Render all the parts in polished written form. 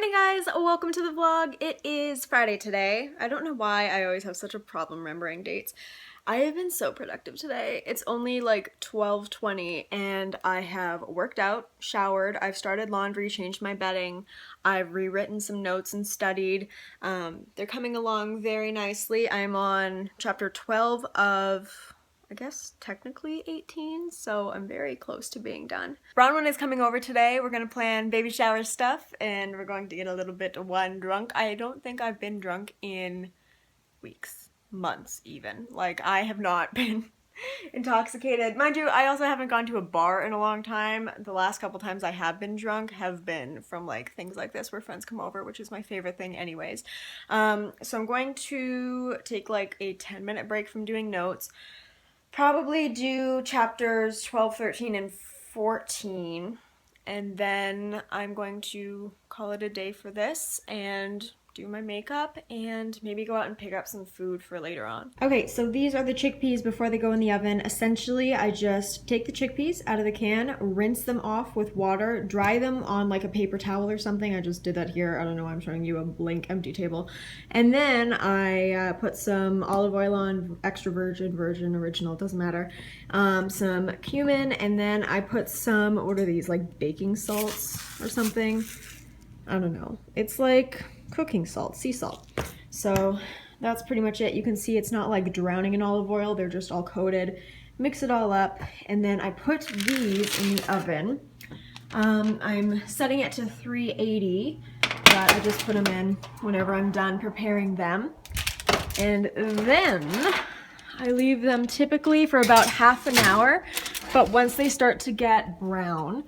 Morning guys, welcome to the vlog. It is Friday today. I don't know why I always have such a problem remembering dates. I have been so productive today. It's only like 12:20 and I have worked out, showered, I've started laundry, changed my bedding, I've rewritten some notes and studied. They're coming along very nicely. I'm on chapter 12 of, I guess technically 18, so I'm very close to being done. Bronwyn is coming over today. We're gonna plan baby shower stuff and we're going to get a little bit drunk. I don't think I've been drunk in weeks, months even. Like, I have not been intoxicated. Mind you, I also haven't gone to a bar in a long time. The last couple times I have been drunk have been from like things like this where friends come over, which is my favorite thing anyways. So I'm going to take like a 10-minute break from doing notes. Probably do chapters 12, 13, and 14, and then I'm going to call it a day for this and do my makeup and maybe go out and pick up some food for later on. Okay, so these are the chickpeas before they go in the oven. Essentially, I just take the chickpeas out of the can, rinse them off with water, dry them on like a paper towel or something. I just did that here. I don't know why I'm showing you a blank empty table. And then I put some olive oil on, extra virgin, original, doesn't matter. Some cumin, and then I put some, what are these, like baking salts or something? I don't know. It's like cooking salt, sea salt. So that's pretty much it. You can see it's not like drowning in olive oil, they're just all coated. Mix it all up, and then I put these in the oven. I'm setting it to 380, but I just put them in whenever I'm done preparing them. And then I leave them typically for about half an hour, but once they start to get brown,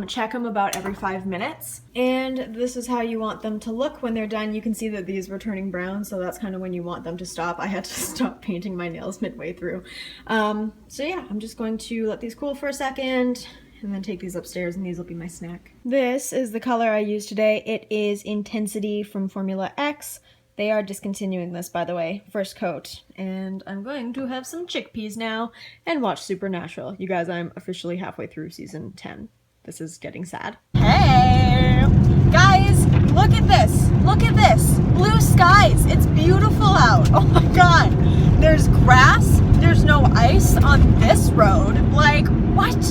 check them about every 5 minutes. And this is how you want them to look when they're done. You can see that these were turning brown, so that's kind of when you want them to stop. I had to stop painting my nails midway through. So yeah, I'm just going to let these cool for a second and then take these upstairs, and these will be my snack. This is the color I used today. It is Intensity from Formula X. They are discontinuing this, by the way, first coat. And I'm going to have some chickpeas now and watch Supernatural. You guys, I'm officially halfway through season 10. This is getting sad. Hey! Guys, look at this! Look at this! Blue skies! It's beautiful out! Oh my god! There's grass, there's no ice on this road. Like, what?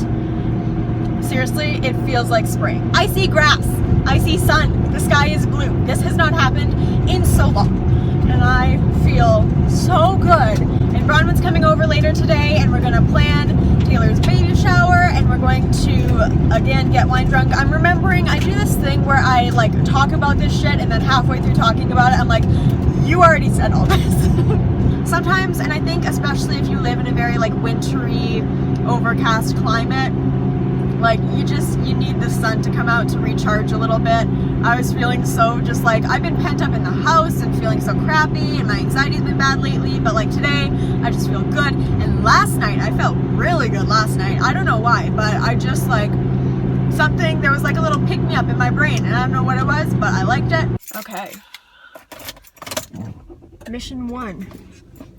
Seriously, it feels like spring. I see grass. I see sun. The sky is blue. This has not happened in so long. And I feel so good. And Bronwyn's coming over later today, and we're gonna plan Taylor's baby shower, and we're going to, again, get wine drunk. I'm remembering, I do this thing where I like talk about this shit, and then halfway through talking about it, I'm like, you already said all this. Sometimes, and I think especially if you live in a very like wintry, overcast climate, like you need the sun to come out to recharge a little bit. I was feeling so just like, I've been pent up in the house and feeling so crappy, and my anxiety's been bad lately, but like today, I just feel good. And last night, I felt really good last night. I don't know why, but I just like, there was like a little pick-me-up in my brain, and I don't know what it was, but I liked it. Okay. Mission 1.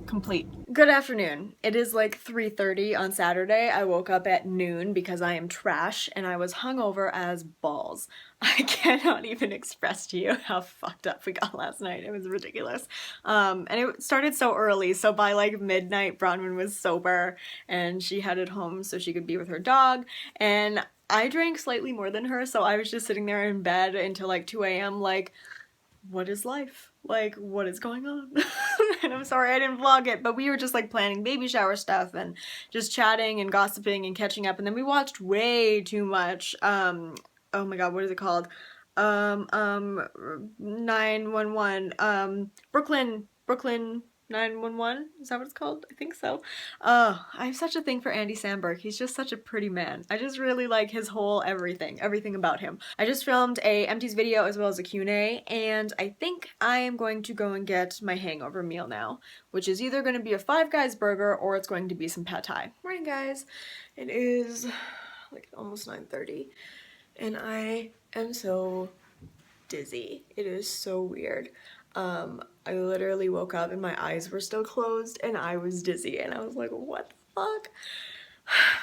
Complete. Good afternoon. It is like 3:30 on Saturday. I woke up at noon because I am trash and I was hungover as balls. I cannot even express to you how fucked up we got last night. It was ridiculous. And it started so early, so by like midnight Bronwyn was sober and she headed home so she could be with her dog, and I drank slightly more than her, so I was just sitting there in bed until like 2 a.m. like, what is life? Like, what is going on? And I'm sorry I didn't vlog it, but we were just like planning baby shower stuff and just chatting and gossiping and catching up, and then we watched way too much, oh my god, what is it called? 911, Brooklyn 911, is that what it's called? I think so. I have such a thing for Andy Samberg. He's just such a pretty man. I just really like his whole everything about him. I just filmed a empties video as well as a Q&A, and I think I am going to go and get my hangover meal now, which is either going to be a Five Guys burger or it's going to be some pad thai. Morning guys, it is like almost 9:30 and I am so dizzy. It is so weird. I literally woke up and my eyes were still closed and I was dizzy, and I was like, what the fuck?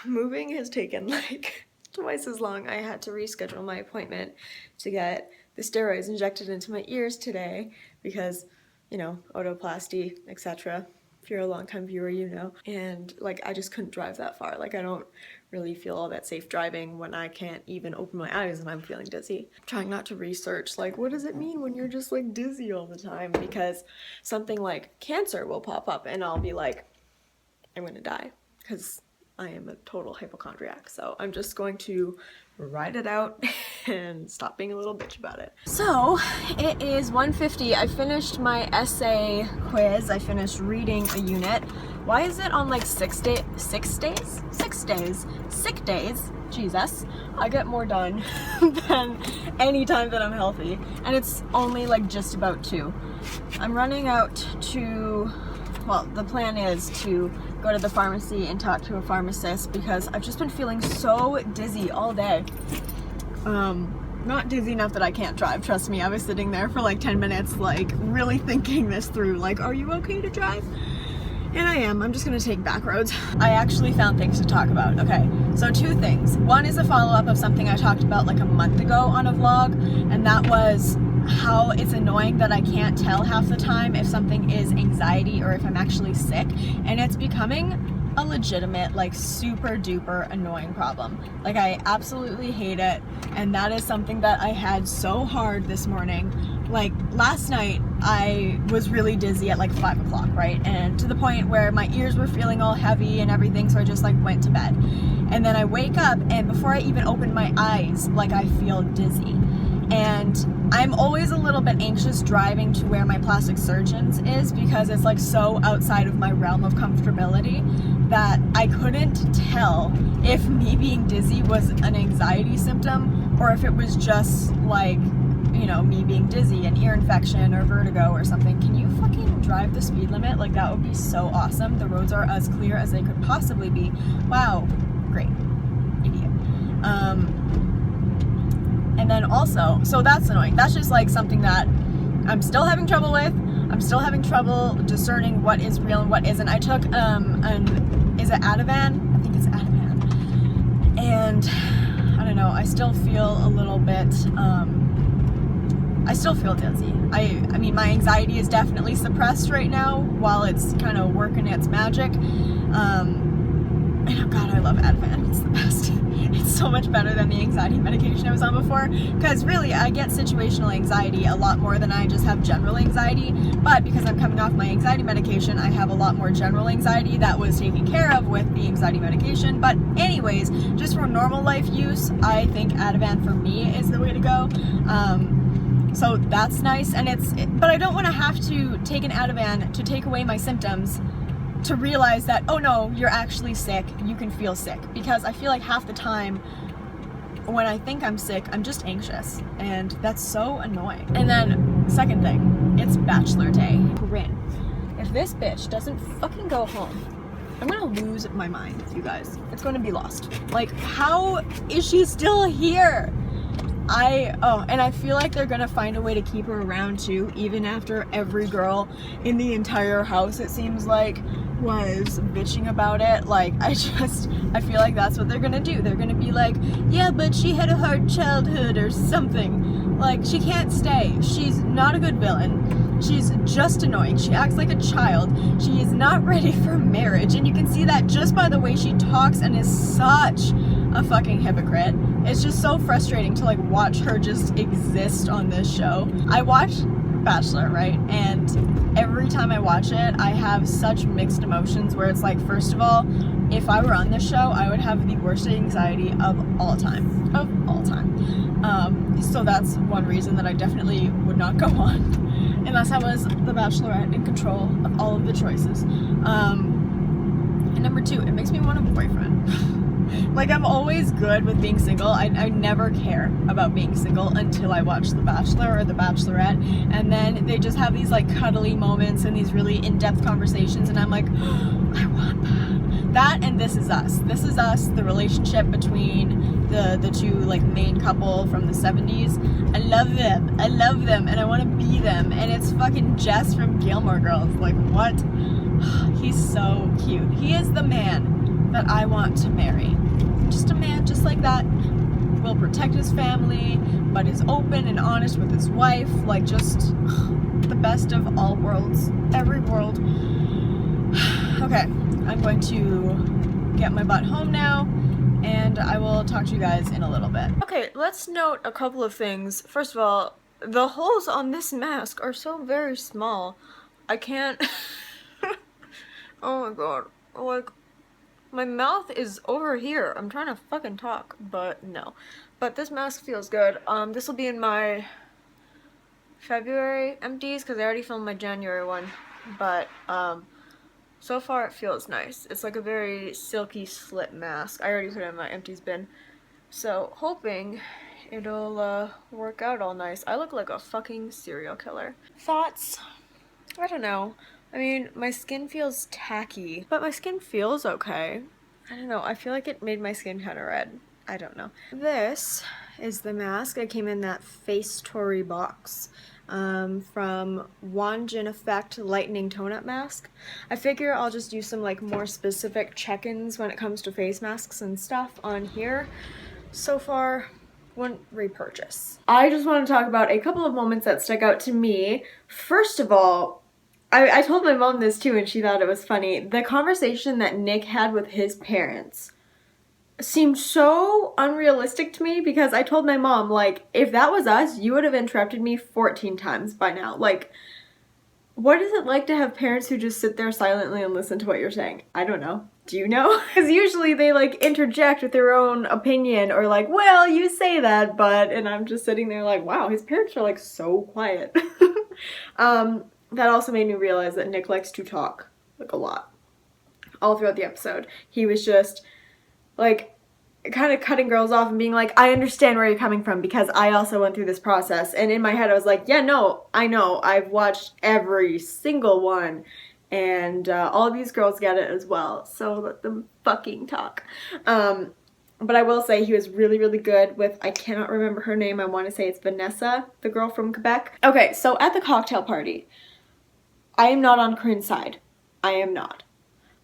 Moving has taken like twice as long. I had to reschedule my appointment to get the steroids injected into my ears today because, you know, otoplasty, etc. If you're a long-time viewer, you know. And like, I just couldn't drive that far. Like, I don't really feel all that safe driving when I can't even open my eyes and I'm feeling dizzy. I'm trying not to research, like, what does it mean when you're just like dizzy all the time? Because something like cancer will pop up and I'll be like, I'm gonna die, because I am a total hypochondriac. So I'm just going to ride it out and stop being a little bitch about it. So it is 1:50. I finished my essay quiz. I finished reading a unit. Why is it on like 6 days? Sick days. Jesus. I get more done than any time that I'm healthy. And it's only like just about 2. I'm running out to, well, the plan is to go to the pharmacy and talk to a pharmacist because I've just been feeling so dizzy all day. Not dizzy enough that I can't drive, trust me. I was sitting there for like 10 minutes, like really thinking this through, like, are you okay to drive? And I am. I'm just gonna take back roads. I actually found things to talk about. Okay, so 2 things. One is a follow-up of something I talked about like a month ago on a vlog, and that was how it's annoying that I can't tell half the time if something is anxiety or if I'm actually sick, and it's becoming a legitimate, like, super duper annoying problem. Like, I absolutely hate it, and that is something that I had so hard this morning. Like, last night I was really dizzy at like 5 o'clock, right? And to the point where my ears were feeling all heavy and everything, so I just like went to bed. And then I wake up, and before I even open my eyes, like, I feel dizzy. And I'm always a little bit anxious driving to where my plastic surgeon's is because it's like so outside of my realm of comfortability that I couldn't tell if me being dizzy was an anxiety symptom or if it was just like, you know, me being dizzy, an ear infection or vertigo or something. Can you fucking drive the speed limit? Like, that would be so awesome. The roads are as clear as they could possibly be. Wow, great. Idiot. And then also, so that's annoying. That's just like something that I'm still having trouble with. I'm still having trouble discerning what is real and what isn't. I took, is it Ativan? I think it's Ativan. And I don't know, I still feel a little bit, I still feel dizzy. I mean, my anxiety is definitely suppressed right now while it's kind of working its magic. And oh God, I love Ativan. It's the best. It's so much better than the anxiety medication I was on before, because really I get situational anxiety a lot more than I just have general anxiety, but because I'm coming off my anxiety medication, I have a lot more general anxiety that was taken care of with the anxiety medication. But anyways, just for normal life use, I think Ativan for me is the way to go. So that's nice, and but I don't want to have to take an Ativan to take away my symptoms to realize that, oh no, you're actually sick, you can feel sick. Because I feel like half the time when I think I'm sick, I'm just anxious, and that's so annoying. And then, second thing, it's Bachelor Day. Grin. If this bitch doesn't fucking go home, I'm gonna lose my mind, you guys. It's gonna be lost. Like, how is she still here? And I feel like they're gonna find a way to keep her around too, even after every girl in the entire house, it seems like, was bitching about it. Like, I feel like that's what they're gonna do. They're gonna be like, yeah, but she had a hard childhood or something. Like, she can't stay. She's not a good villain. She's just annoying. She acts like a child. She is not ready for marriage, and you can see that just by the way she talks, and is such a fucking hypocrite. It's just so frustrating to like watch her just exist on this show. I watch Bachelor, right? And every time I watch it, I have such mixed emotions where it's like, first of all, if I were on this show, I would have the worst anxiety of all time. So that's one reason that I definitely would not go on unless I was the Bachelorette in control of all of the choices. And number 2, it makes me want a boyfriend. Like, I'm always good with being single. I never care about being single until I watch The Bachelor or The Bachelorette, and then they just have these like cuddly moments and these really in-depth conversations, and I'm like, oh, I want that. That and This Is Us. This Is Us, the relationship between the two like main couple from the 70s. I love them, and I want to be them. And it's fucking Jess from Gilmore Girls. Like, what? He's so cute. He is the man that I want to marry. Just a man just like that will protect his family, but is open and honest with his wife. Like, just the best of all worlds. Every world. Okay, I'm going to get my butt home now, and I will talk to you guys in a little bit. Okay, let's note a couple of things. First of all, the holes on this mask are so very small. I can't... Oh my god. Like, my mouth is over here. I'm trying to fucking talk, but no. But this mask feels good. This will be in my February empties, because I already filmed my January one. But, so far it feels nice. It's like a very silky slip mask. I already put it in my empties bin. So, hoping it'll, work out all nice. I look like a fucking serial killer. Thoughts? I don't know. I mean, my skin feels tacky, but my skin feels okay. I don't know. I feel like it made my skin kind of red. I don't know. This is the mask. I came in that Face Tory box from Wanjin Effect Lightening Tone-Up Mask. I figure I'll just do some like more specific check-ins when it comes to face masks and stuff on here. So far, wouldn't repurchase. I just want to talk about a couple of moments that stuck out to me. First of all, I told my mom this too and she thought it was funny. The conversation that Nick had with his parents seemed so unrealistic to me, because I told my mom, like, if that was us, you would have interrupted me 14 times by now. Like, what is it like to have parents who just sit there silently and listen to what you're saying? I don't know. Do you know? Because usually they like interject with their own opinion or like, well, you say that, but, and I'm just sitting there like, wow, his parents are like so quiet. That also made me realize that Nick likes to talk, like, a lot. All throughout the episode. He was just, like, kind of cutting girls off and being like, I understand where you're coming from because I also went through this process. And in my head I was like, yeah, no, I know. I've watched every single one. And all of these girls get it as well. So let them fucking talk. But I will say he was really, really good with, I cannot remember her name. I want to say it's Vanessa, the girl from Quebec. Okay, so at the cocktail party, I am not on Corinne's side. I am not.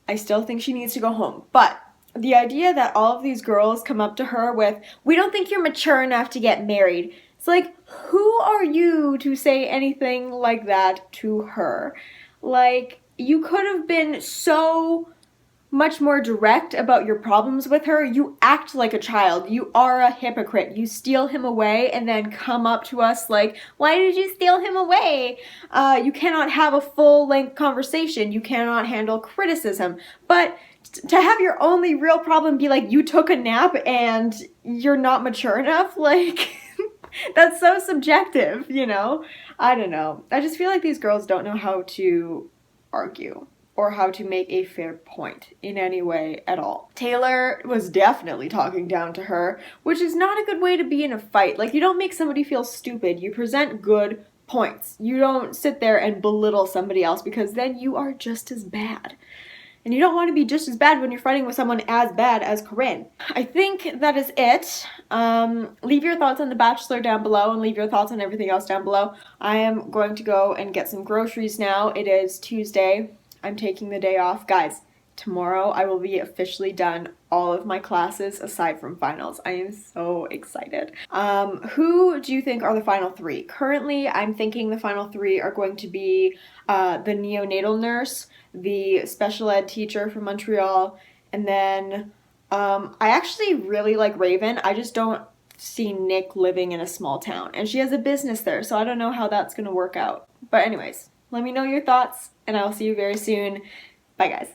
I still think she needs to go home. But the idea that all of these girls come up to her with, we don't think you're mature enough to get married. It's like, who are you to say anything like that to her? Like, you could have been so much more direct about your problems with her. You act like a child. You are a hypocrite. You steal him away and then come up to us like, why did you steal him away? You cannot have a full-length conversation. You cannot handle criticism. But to have your only real problem be like, you took a nap and you're not mature enough, like, that's so subjective, you know? I don't know. I just feel like these girls don't know how to argue or how to make a fair point in any way at all. Taylor was definitely talking down to her, which is not a good way to be in a fight. Like, you don't make somebody feel stupid. You present good points. You don't sit there and belittle somebody else, because then you are just as bad. And you don't want to be just as bad when you're fighting with someone as bad as Corinne. I think that is it. Leave your thoughts on The Bachelor down below and leave your thoughts on everything else down below. I am going to go and get some groceries now. It is Tuesday. I'm taking the day off. Guys, tomorrow I will be officially done all of my classes aside from finals. I am so excited. Who do you think are the final three? Currently, I'm thinking the final three are going to be the neonatal nurse, the special ed teacher from Montreal, and then I actually really like Raven. I just don't see Nick living in a small town. And she has a business there, so I don't know how that's going to work out. But anyways, let me know your thoughts, and I will see you very soon. Bye, guys.